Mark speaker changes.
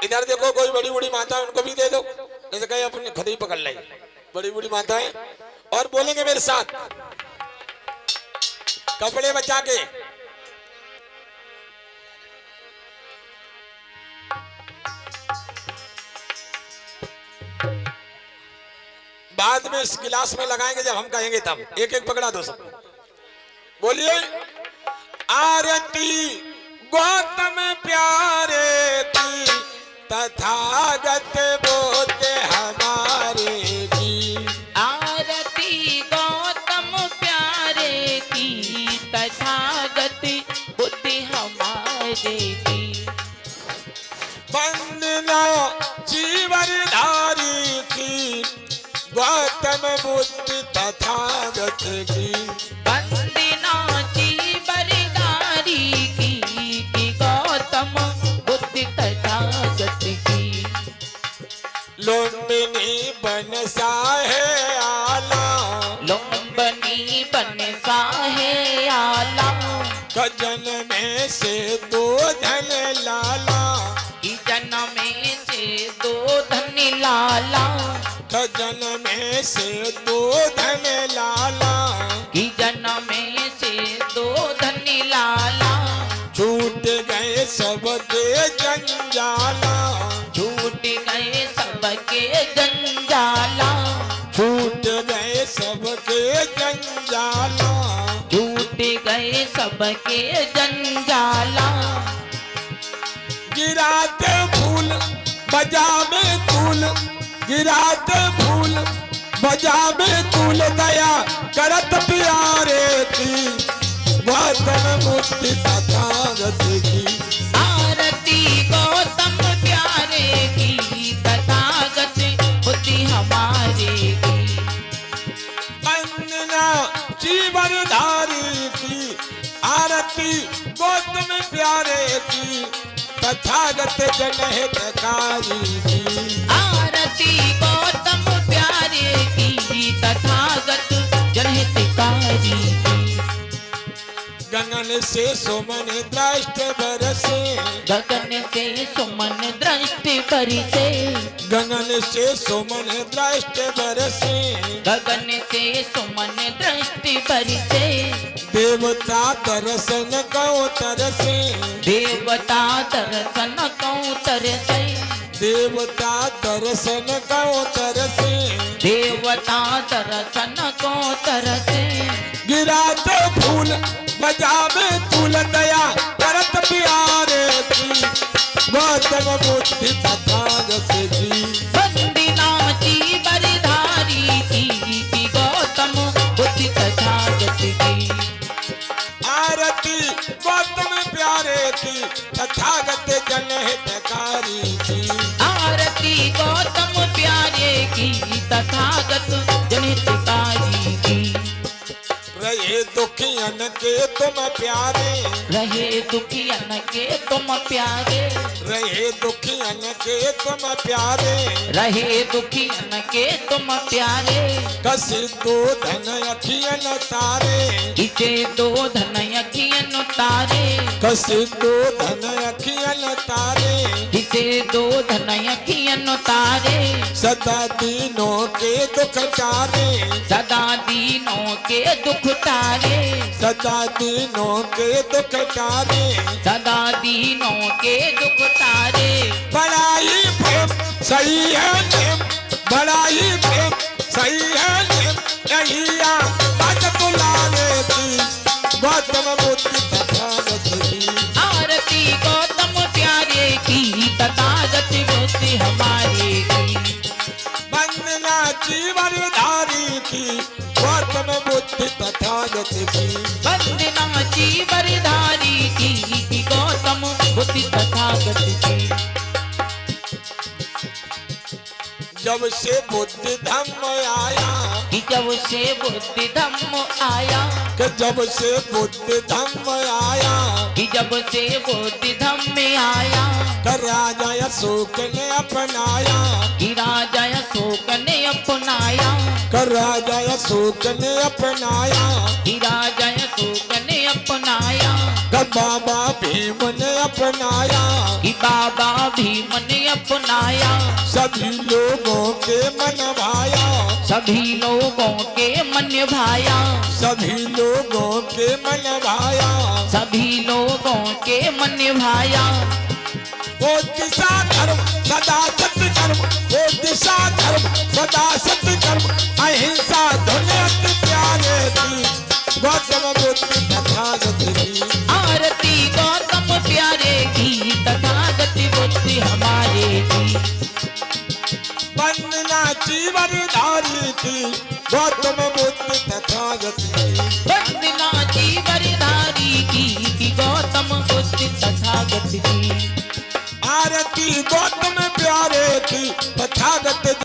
Speaker 1: इधर देखो कोई बड़ी बड़ी माता है उनको भी दे दो, ऐसे कहे अपने खुद ही पकड़ ले बड़ी बड़ी माताएं। और बोलेंगे मेरे साथ कपड़े बचा के। बाद में इस गिलास में लगाएंगे जब हम कहेंगे तब। एक एक पकड़ा दो सब। बोलिए आरती गौतम प्यारे की तथागत बोते हमारे की।
Speaker 2: आरती गौतम प्यारे की तथागत बुद्धि हमारे की।
Speaker 1: वंदना जीवनधारी की गौतम बुद्धि तथागत की।
Speaker 2: वंदना जीवनधारी की गौतम बुद्धि तथागत की।
Speaker 1: लुम्बिनी बन साहे आला,
Speaker 2: लुम्बिनी बन साहे आला।
Speaker 1: गजन में से दो धन लाला,
Speaker 2: की जन्म में से दो धन लाला।
Speaker 1: गजन में से दो धन लाला,
Speaker 2: की जन्म में से दो धन लाला।
Speaker 1: छूट गए सबके जंजाला,
Speaker 2: छूट गए सबके जंजाला।
Speaker 1: छूट गए सबके जंजाला।
Speaker 2: छूट गए सबके जंजाला।
Speaker 1: गिराते फूल बजा में तूल, गिराते फूल बजा में तूल दया करत प्यारे की गौतम बुद्धि तथागत की।
Speaker 2: आरती गौतम प्यारे की तथागत बुद्धि हमारे की।
Speaker 1: वंदना जीवनधारी की आरती गौतम प्यारे की तथागत जनहितकारी की।
Speaker 2: आरती गौतम प्यारे की तथागत जनहितकारी की।
Speaker 1: गगन से सुमन दृष्टि बरसे,
Speaker 2: गगन से सुमन दृष्टि बरसे।
Speaker 1: गगन से सुमन दृष्टि बरसे।
Speaker 2: गगन से सुमन दृष्टि बरसे।
Speaker 1: देवता दर्शन को तरसे,
Speaker 2: देवता दर्शन को तरसे।
Speaker 1: देवता दर्शन को तरसे।
Speaker 2: देवता दर्शन को तरसे।
Speaker 1: गिराते फूल बजा में तूल दया करत प्यारे की गौतम बुद्धि तथागत की।
Speaker 2: वंदना जीवनधारी की गौतम बुद्धि तथागत की।
Speaker 1: आरती गौतम प्यारे की तथागत जनहितकारी की।
Speaker 2: आरती गौतम प्यारे की तथागत जनहितकारी की।
Speaker 1: रहे दुखियन के तुम प्यारे,
Speaker 2: रहे दुखियन के तुम प्यारे।
Speaker 1: रहे दुखियन के तुम प्यारे।
Speaker 2: रहे दुखियन के तुम प्यारे।
Speaker 1: कसी दो धन अखियन तारे,
Speaker 2: इसे दो धन अखियन तारे।
Speaker 1: कसी दो धन अखियन तारे।
Speaker 2: इसे दो धन अखियन तारे।
Speaker 1: सदा दीनों के दुख टारे,
Speaker 2: सदा दीनों के दुख तारे।
Speaker 1: सदा दीनों के दुख टारे।
Speaker 2: सदा दीनों के दुख तारे।
Speaker 1: बड़ा ही प्रेम सही है नेम, बड़ा ही प्रेम सही है नेम। यहिया बात बुलाने की गौतम बुद्धि तथागत की।
Speaker 2: आरती गौतम प्यारे की तथागत बुद्धि हमारे की।
Speaker 1: वंदना जीवनधारी की गौतम बुद्धि तथागत की।
Speaker 2: वंदना जीवनधारी की गौतम बुद्धि तथागत की।
Speaker 1: जब से बुद्धि धम्म आया,
Speaker 2: कि जब से बुद्धि धम्म आया।
Speaker 1: कि जब से बुद्धि धम्म आया।
Speaker 2: कि जब से बुद्धि धम्म आया।
Speaker 1: कर राजा अशोक ने अपनाया,
Speaker 2: कि राजा अशोक ने अपनाया।
Speaker 1: कर राजा अशोक ने अपनाया।
Speaker 2: कि राजा अशोक ने अपनाया।
Speaker 1: कर बाबा भीम ने अपनाया।
Speaker 2: कि बाबा भी मन अपनाया,
Speaker 1: सभी लोगों के मन भाया,
Speaker 2: सभी लोगों के मन भाया,
Speaker 1: सभी लोगों के मन भाया।
Speaker 2: सभी लोगों के मन भाया।
Speaker 1: वो दिशा धर्म सदा सत्य कर्म, वो दिशा धर्म सदा सत्य कर्म, अहिंसा धुनि अति प्यारे की, गौतम बुद्ध तथागत की।
Speaker 2: आरती गौतम प्यारे की, तथागत बुद्धि हमारे की।
Speaker 1: वंदना जीवनधारी की, गौतम बुद्ध तथागत की।
Speaker 2: वंदना जीवनधारी की, गौतम बुद्ध तथागत की।
Speaker 1: आरती गौतम प्यारे की, तथागत